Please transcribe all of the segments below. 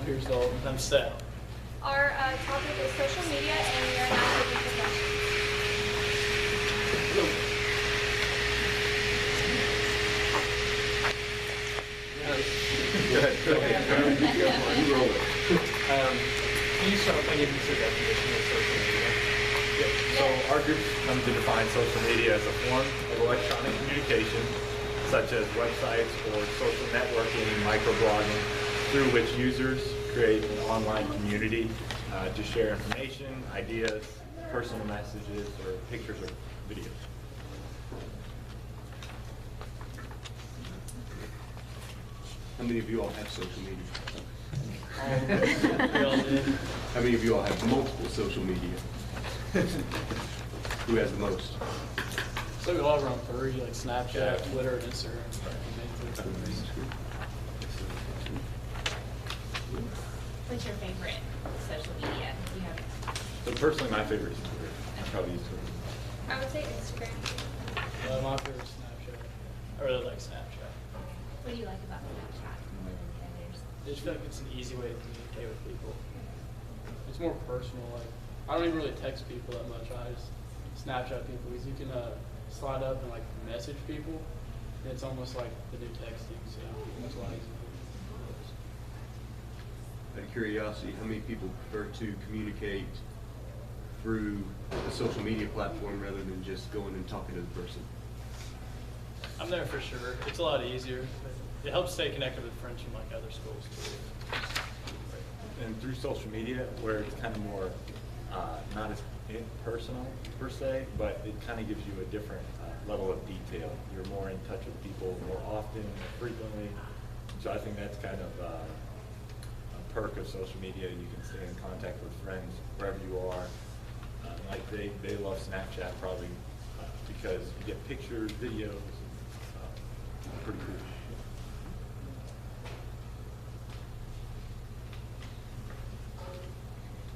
years old. I'm Seth. Our topic is social media, and we are now looking for questions. Go ahead. You roll it. Can you start by giving us a definition of social media? So our group comes to define social media as a form of electronic communication, such as websites or social networking, microblogging, through which users create an online community to share information, ideas, personal messages, or pictures or videos. How many of you all have social media? We all did. How many of you all have multiple social media? Who has the most? So we all run 3, like Snapchat, Twitter, and Instagram. What's your favorite social media? Do you have? So personally, my favorite is Twitter. I probably use Twitter. I would say Instagram. My favorite is Snapchat. I really like Snapchat. What do you like about Snapchat more than the others? I just feel like it's an easy way to communicate with people. It's more personal. Like I don't even really text people that much. I just Snapchat people because you can slide up and like message people. And it's almost like the new texting. So that's why. Out of curiosity, how many people prefer to communicate through a social media platform rather than just going and talking to the person? I'm there for sure. It's a lot easier. It helps stay connected with friends from like other schools too. And through social media, where it's kind of more not as personal per se, but it kind of gives you a different level of detail. You're more in touch with people more often, more frequently. So I think that's kind of a perk of social media. You can stay in contact with friends wherever you are. Like they love Snapchat probably because you get pictures, videos. Pretty cool.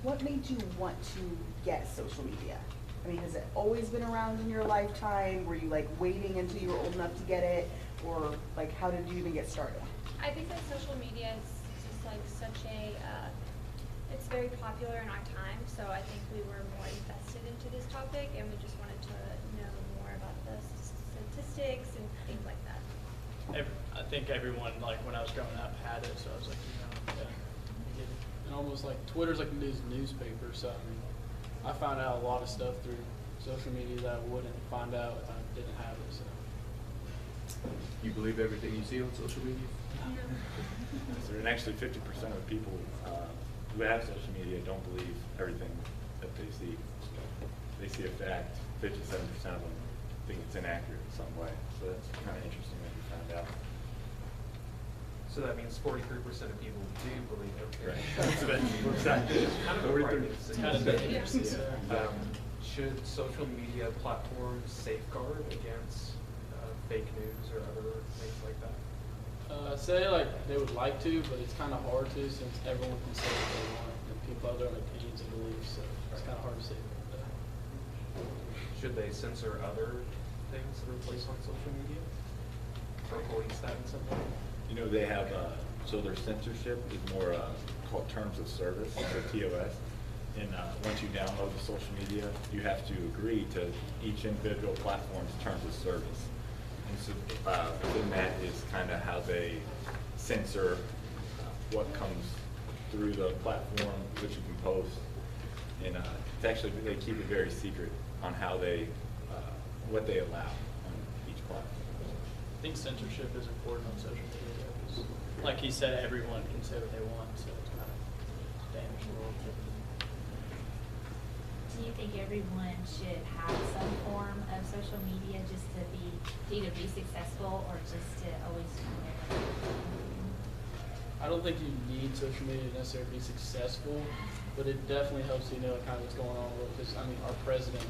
What made you want to get social media? I mean, has it always been around in your lifetime? Were you like waiting until you were old enough to get it? Or like, how did you even get started? I think that social media is just like such a, it's very popular in our time, so I think we were more invested into this topic and we just wanted to know more about the statistics and things like that. I think everyone, like when I was growing up, had it, so I was like, yeah, I get it. And almost like Twitter's like the newspaper, so I mean, I found out a lot of stuff through social media that I wouldn't find out if I didn't have it. So. You believe everything you see on social media? So, and actually 50% of people who have social media don't believe everything that they see. So they see a fact, 57% of them think it's inaccurate in some way. So that's kind of interesting that you found out. So that means 43% of people do believe everything. Right. So that works out. Kind of a frightening Kind of dangerous. statistic. Should social media platforms safeguard against fake news or other things like that? Say like they would like to, but it's kind of hard to since everyone can say what they want and people have their own opinions and beliefs, so it's kind of hard to say. Should they censor other things that are placed on social media? Or police that in some way? You know, they have, so their censorship is more called terms of service, or TOS. And once you download the social media, you have to agree to each individual platform's terms of service. And so within that is kind of how they censor what comes through the platform, which you can post. And it's actually, they keep it very secret on how they, what they allow on each platform. I think censorship is important on social media because, like he said, everyone can say what they want, so it's kind of damaging the world. Do you think everyone should have some form of social media just to either be successful or just to always be there? I don't think you need social media to necessarily be successful, but it definitely helps you know kind of what's going on with it. Because I mean, our president,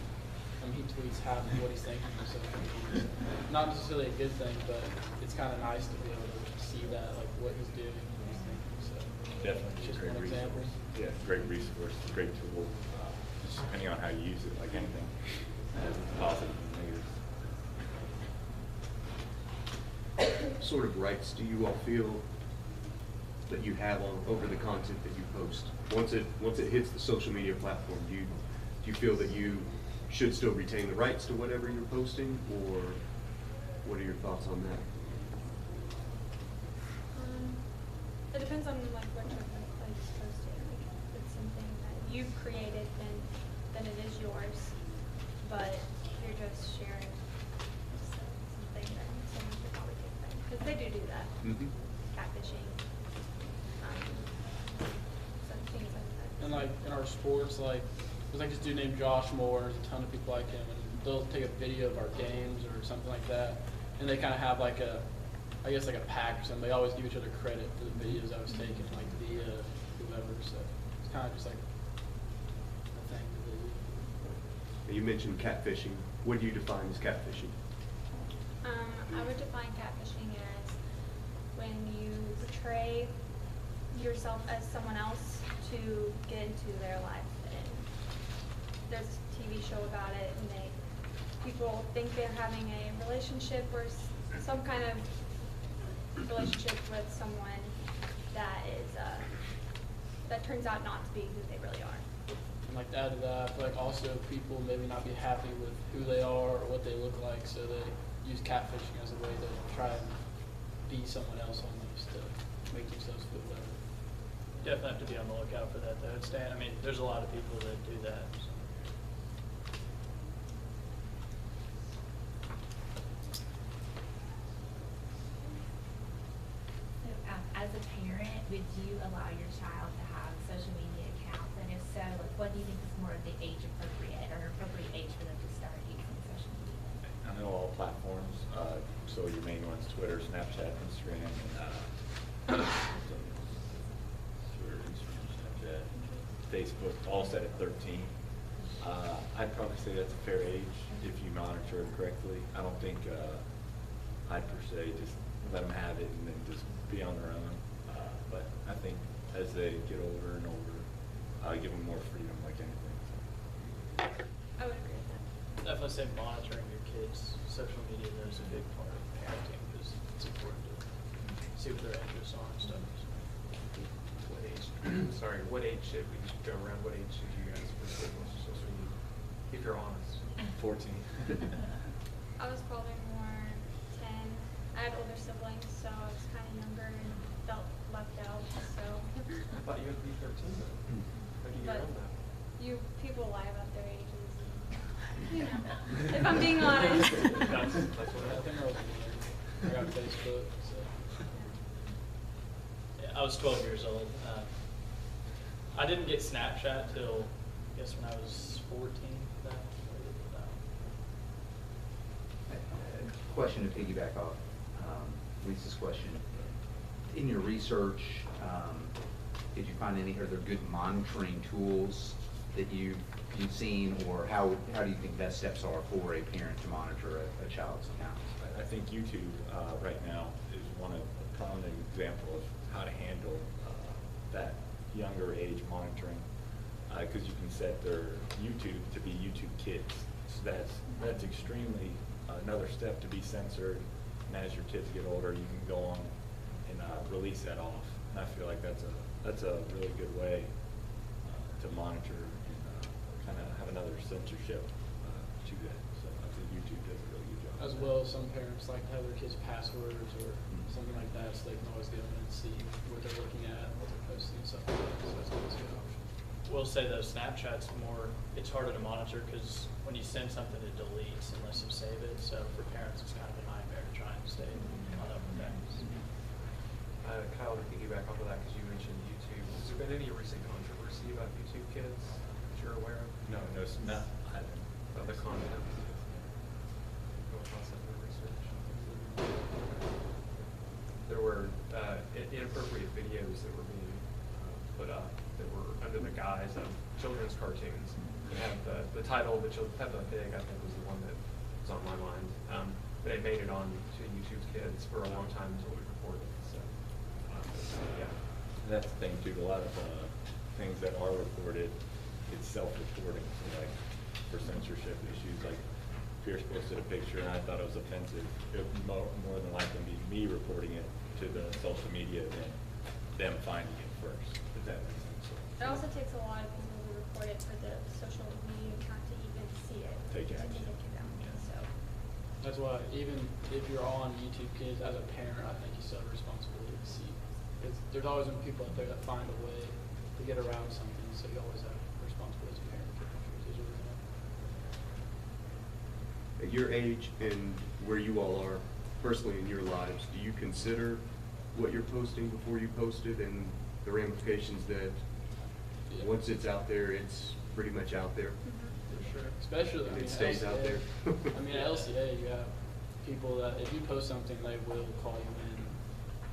he tweets half of what he's thinking on social media. Not necessarily a good thing, but it's kind of nice to be able to see that, like what he's doing and what he's thinking. So Definitely just a great one example. resource. Yeah, great resource, great tool. Just depending on how you use it, like anything, it has its positives and negatives. What sort of rights do you all feel that you have on over the content that you post? Once it hits the social media platform, do you feel that you should still retain the rights to whatever you're posting, or what are your thoughts on that? It depends on like what you're like posting. Like if it's something that you've created, then it is yours. But if you're just sharing something that someone could probably take from, because they do that. Mm-hmm. Catfishing, some things like that. And like in our sports, like there's like this dude named Josh Moore. There's a ton of people like him, and they'll take a video of our games or something like that, and they kind of have like I guess like a pack or something. They always give each other credit for the videos I was taking, like the whoever. So it's kind of just like a thing to do. You mentioned catfishing. What do you define as catfishing? I would define catfishing as when you portray yourself as someone else to get into their life. And there's a TV show about it, and people think they're having a relationship or some kind of relationship with someone that is that turns out not to be who they really are. And like to add to that, I feel like also people maybe not be happy with who they are or what they look like, so they use catfishing as a way to try and be someone else almost to make themselves feel better. Definitely have to be on the lookout for that, though. I mean, there's a lot of people that do that. So. As a parent, would you allow your child to have social media accounts? And if so, like, what do you think is more of the age appropriate or appropriate age for them to start using social media? I know all platforms, so your main ones, Twitter, Snapchat, Instagram, and Twitter, Instagram, Snapchat, Facebook, all set at 13. I'd probably say that's a fair age if you monitor it correctly. I don't think I'd per se just let them have it and then just be on their own. But I think as they get older and older, give them more freedom like anything. I would agree with that. Definitely say monitoring your kids' social media though is a big part of parenting because it's important to see what their interests are and stuff. What age? Sorry, what age should we go around? What age should you guys pursue social media? If you're honest. 14. I was probably more 10. I had older siblings, so I was kind of younger and felt left out. So. I thought you had to be 13 though. How do you get But around that? people lie about their ages. And, you know, if I'm being honest. That's what I think they're on Facebook, so. Yeah, I was 12 years old. I didn't get Snapchat till, I guess, when I was 14. A question to piggyback off Lisa's question. In your research, did you find are there good monitoring tools that you've seen, or how do you think best steps are for a parent to monitor a child's account? I think YouTube right now is one of a prominent example of how to handle that younger age monitoring, because you can set their YouTube to be YouTube Kids. So that's extremely another step to be censored, and as your kids get older, you can go on and release that off. And I feel like that's a really good way to monitor and kind of have another censorship to that. So I think YouTube does a really good job. As well as some parents like to have their kids' passwords or something like that, so they can always go in and see what they're looking at, what they're posting, and stuff like that. So that's always a good option. We'll say though, Snapchat's it's harder to monitor because when you send something, it deletes unless you save it. So for parents, it's kind of a nightmare to try and stay on up with that. Kyle, to piggyback off of that, because you mentioned YouTube, has there been any recent controversy about YouTube Kids that you're aware of? No, I haven't. Of the content? Go across that in the research. There were inappropriate videos that were being put up that were under the guise of children's cartoons. They have the title, Peppa Pig, I think was the one that was on my mind. But it made it on to YouTube's Kids for a long time until we reported it. So, yeah. That's the thing too, a lot of things that are reported, it's self-reporting. So like for censorship issues, like Pierce posted a picture and I thought it was offensive. It would more than likely be me reporting it to the social media event. them finding it first, if that makes sense. It also takes a lot of people to report it for the social media account to even see it. Take to action. take it down, Yeah. so. That's why even if you're on YouTube Kids, as a parent, I think you still have a responsibility to see. Because there's always been people out there that find a way to get around something, so you always have a responsibility as a parent to get pictures of it. At your age and where you all are personally in your lives, do you consider what you're posting before you post it and the ramifications that Yeah. once it's out there, it's pretty much out there? For sure. Especially, I And mean, it stays out there. I mean, at LCA, you have people that if you post something, they will call you in,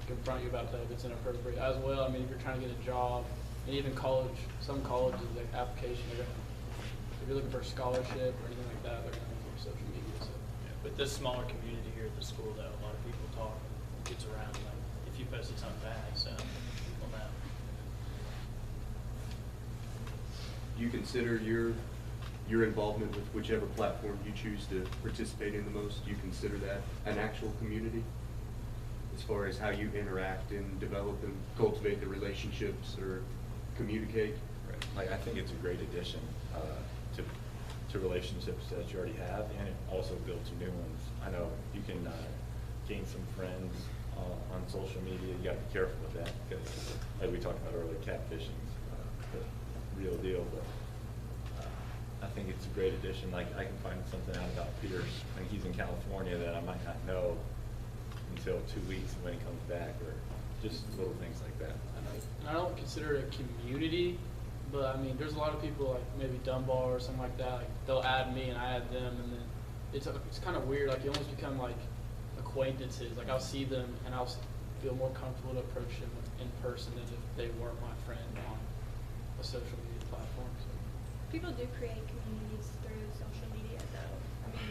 confront you about that if it's inappropriate. As well, I mean, if you're trying to get a job, and even college, some colleges, like application, they're gonna, if you're looking for a scholarship or anything like that, they're gonna look for social media, so. With this smaller community here at the school, though, a lot of people talk, it gets around, like, if you posted something bad, so people know. Do you consider your involvement with whichever platform you choose to participate in the most, do you consider that an actual community? As far as how you interact and develop and cultivate the relationships or communicate? Right. Like, I think it's a great addition to relationships that you already have, and it also builds new ones. I know you can gain some friends on social media. You got to be careful with that because, like we talked about earlier, catfishing's the real deal. But I think it's a great addition. Like, I can find something out about Pierce when he's in California that I might not know until 2 weeks when he comes back, or just little things like that. And I don't consider it a community, but I mean, there's a lot of people like maybe Dunbar or something like that. Like they'll add me and I add them, and then it's kind of weird. Like you almost become like acquaintances. Like I'll see them and I'll feel more comfortable to approach them in person than if they weren't my friend on a social media platform. So. People do create communities through social media, though. I mean,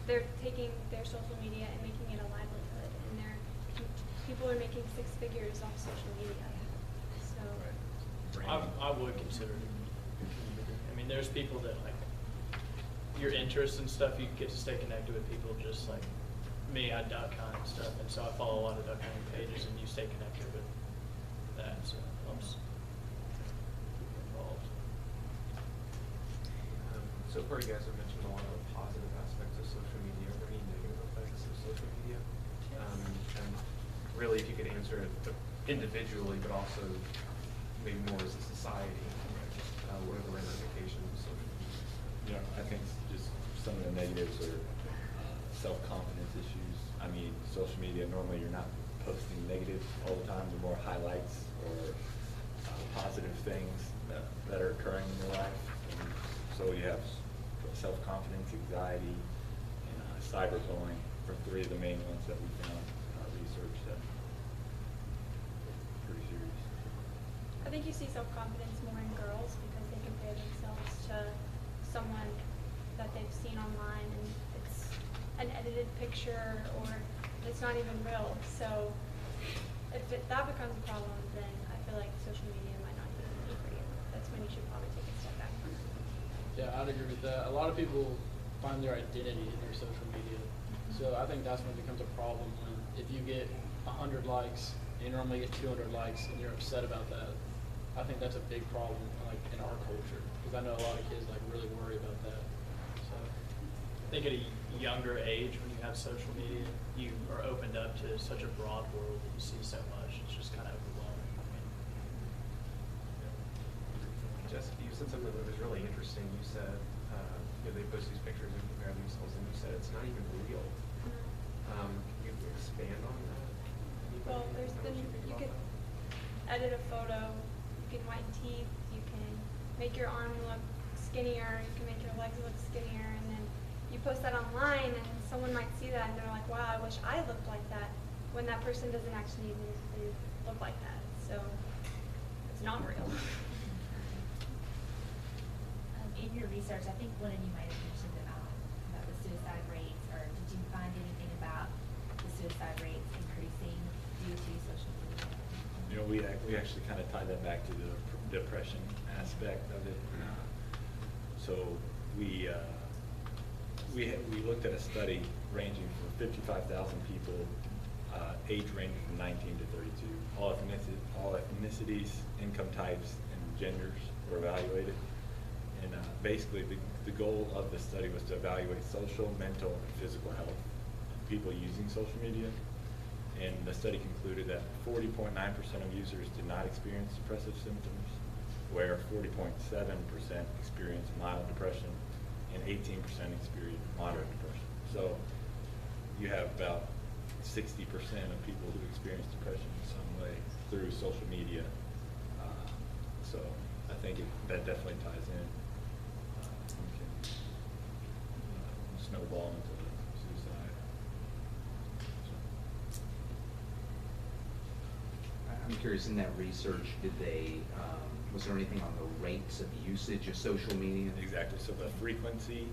they're taking their social media and making it a livelihood, and people are making six figures off social media. So, I would consider it a community. I mean, there's people that, like, your interests and stuff, you get to stay connected with people just like me. I duck hunt and stuff, and so I follow a lot of duck hunting pages, and you stay connected with that, so it helps keep involved. So far, you guys have mentioned a lot of positive aspects of social media. Are there any negative effects of social media? And really, if you could answer it individually, but also maybe more as a society, what are the ramifications of social media? You know, I think just some of the negatives are self-confidence issues. I mean, social media, normally you're not posting negative all the time. They're more highlights or positive things that are occurring in your life. And so you have self-confidence, anxiety, and cyberbullying are three of the main ones that we found in our research that are pretty serious. I think you see self-confidence more in girls because they compare themselves to someone that they've seen online, and it's an edited picture or it's not even real. So if that becomes a problem, then I feel like social media might not be good for you. That's when you should probably take a step back from it. Yeah, I'd agree with that. A lot of people find their identity in their social media. So I think that's when it becomes a problem, when if you get 100 likes and you normally get 200 likes and you're upset about that. I think that's a big problem like in our culture, because I know a lot of kids like really worry about that. So I think at a younger age, when you have social media, you are opened up to such a broad world that you see so much. It's just kind of overwhelming. I mean, Jessica, you said something that was really interesting. You said they post these pictures and compare themselves, and you said it's not even real. Can you expand on that? Well, Anybody there's know been, what think you about could that? edit a photo, you can whiten teeth, you can make your arm look skinnier, you can make your legs look skinnier, and then you post that online and someone might see that and they're like, wow, I wish I looked like that, when that person doesn't actually even look like that. So it's not real. In your research, I think one of you might have mentioned about the suicide rates, or did you find anything about the suicide rates increasing due to social media? You know, we actually kind of tied that back to the depression aspect of it. So we looked at a study ranging from 55,000 people age range from 19 to 32. All ethnicities, income types, and genders were evaluated. And basically, the goal of the study was to evaluate social, mental, and physical health of people using social media. And the study concluded that 40.9% of users did not experience depressive symptoms, where 40.7% experienced mild depression and 18% experienced moderate depression. So you have about 60% of people who experience depression in some way through social media. So I think that definitely ties in. We can snowball into the suicide. I'm curious, in that research, did they, was there anything on the rates of usage of social media? Exactly. So the frequency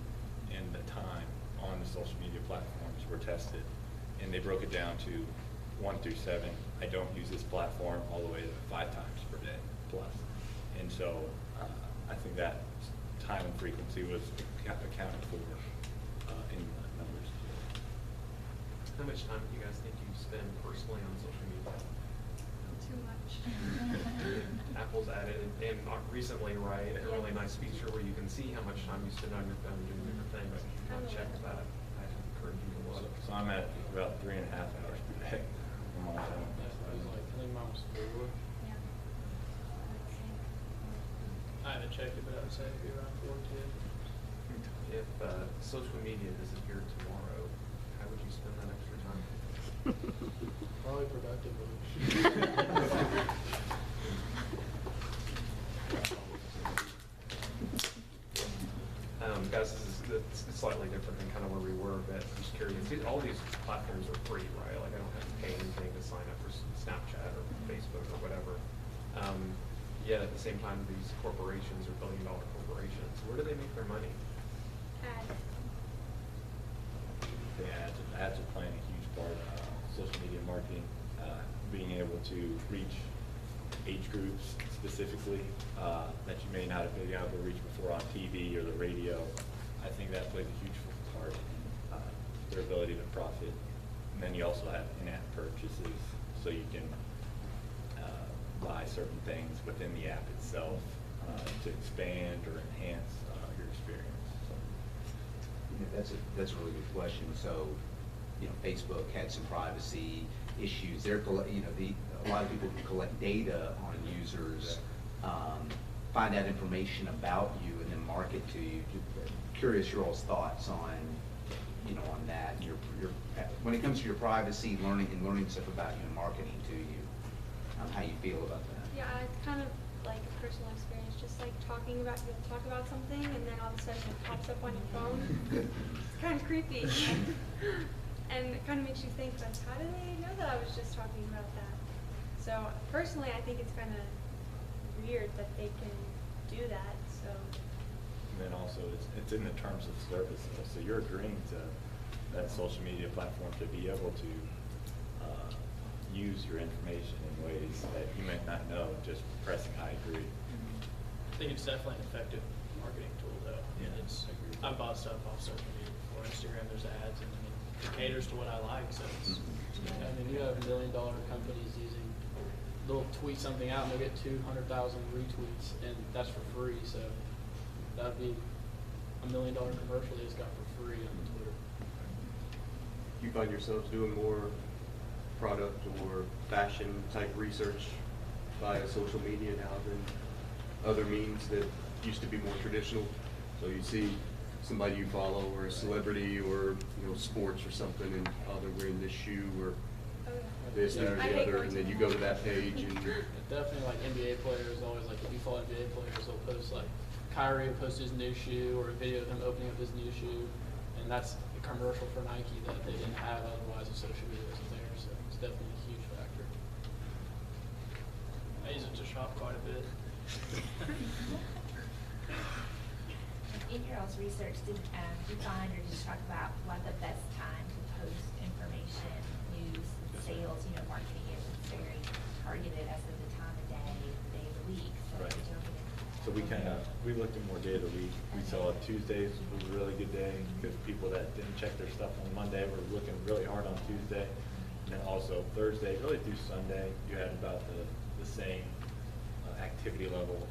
and the time on the social media platforms were tested, and they broke it down to 1 through 7. I don't use this platform, all the way to 5 times per day plus. And so I think that time and frequency was accounted for in the numbers. How much time do you guys think you spend personally on social media? Too much. Apple's added, and recently, right, a really nice feature where you can see how much time you spend on your phone doing different things. I've checked that. I encourage you to look. So I'm at about 3.5 hours per day on my phone. I think mine was 4. Yeah. I haven't checked it, but I would say it'd be around 4 too. If social media disappeared tomorrow, how would you spend that extra time? Probably productively. Guys, it's slightly different than kind of where we were, but I'm just curious. All these platforms are free, right? Like I don't have to pay anything to sign up for Snapchat or Facebook or whatever. Yet at the same time, these corporations are billion-dollar corporations. Where do they make their money? Ads. The ads are playing a huge part of social media marketing, being able to reach age groups specifically that you may not have been able to reach before on TV or the radio. I think that plays a huge part in their ability to profit. And then you also have in-app purchases, so you can buy certain things within the app itself to expand or enhance your experience. So. That's a really good question. So, Facebook had some privacy issues. A lot of people can collect data on users, find out information about you, and then market to you. Curious your all's thoughts on, on that. Your when it comes to your privacy, learning stuff about you and marketing to you, how you feel about that. Yeah, it's kind of like a personal experience, just like you'll talk about something and then all of a sudden it pops up on your phone. It's kind of creepy. And it kind of makes you think, like, how do they know that I was just talking about that? So personally, I think it's kind of weird that they can do that, so. And then also, it's in the terms of service, so you're agreeing to that social media platform to be able to use your information in ways that you might not know, just pressing I agree. I think it's definitely an effective marketing tool, though. Yeah, I've bought stuff off social media before. Instagram, there's ads, and it caters to what I like, so it's I mean, you have $1 million companies using, they'll tweet something out and they'll get 200,000 retweets, and that's for free. So that'd be $1 million commercial they just got for free on Twitter. You find yourselves doing more product or fashion type research via social media now than other means that used to be more traditional? So you see somebody you follow or a celebrity or sports or something, and they're wearing this shoe or this, that, or the other, and then you go to that page and Definitely, like NBA players, always like, if you follow NBA players, they'll post like Kyrie will post his new shoe or a video of him opening up his new shoe, and that's a commercial for Nike that they didn't have otherwise if social media wasn't there. So it's definitely a huge factor. I use it to shop quite a bit. In your all's research, did you find or just talk about what the best time to post information, news, sales, marketing is? It's very targeted as of the time of day of the week. So Right. did you look at So we looked at more day of the week. We saw Tuesdays was a really good day because people that didn't check their stuff on Monday were looking really hard on Tuesday. And And then also Thursday, really through Sunday, you had about the same activity level